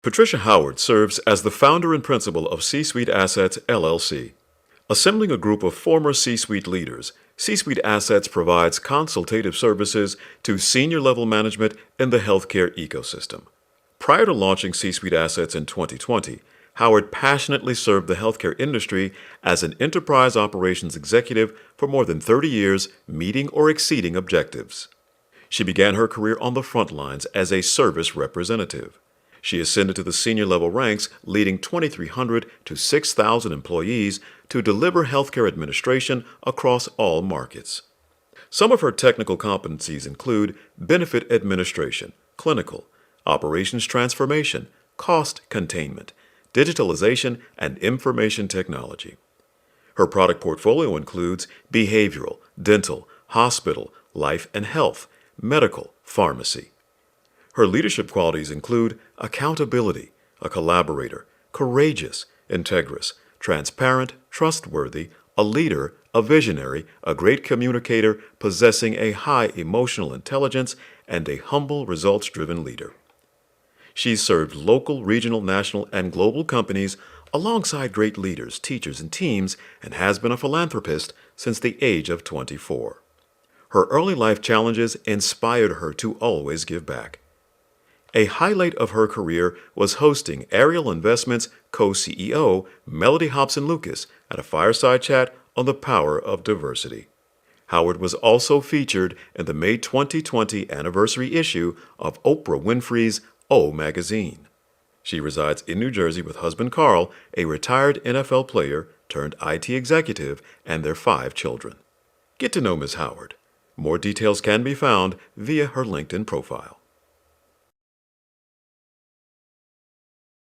Patricia Howard serves as the founder and principal of C-Suite Assets, LLC. Assembling a group of former C-Suite leaders, C-Suite Assets provides consultative services to senior-level management in the healthcare ecosystem. Prior to launching C-Suite Assets in 2020, Howard passionately served the healthcare industry as an enterprise operations executive for more than 30 years, meeting or exceeding objectives. She began her career on the front lines as a service representative. She ascended to the senior level ranks, leading 2,300 to 6,000 employees to deliver healthcare administration across all markets. Some of her technical competencies include benefit administration, clinical, operations transformation, cost containment, digitalization, and information technology. Her product portfolio includes behavioral, dental, hospital, life and health, medical, pharmacy. Her leadership qualities include accountability, a collaborator, courageous, integrous, transparent, trustworthy, a leader, a visionary, a great communicator, possessing a high emotional intelligence, and a humble, results-driven leader. She's served local, regional, national, and global companies alongside great leaders, teachers, and teams, and has been a philanthropist since the age of 24. Her early life challenges inspired her to always give back. A highlight of her career was hosting Ariel Investments co-CEO Melody Hobson-Lucas at a fireside chat on the power of diversity. Howard was also featured in the May 2020 anniversary issue of Oprah Winfrey's O magazine. She resides in New Jersey with husband Carl, a retired NFL player turned IT executive, and their 5 children. Get to know Ms. Howard. More details can be found via her LinkedIn profile.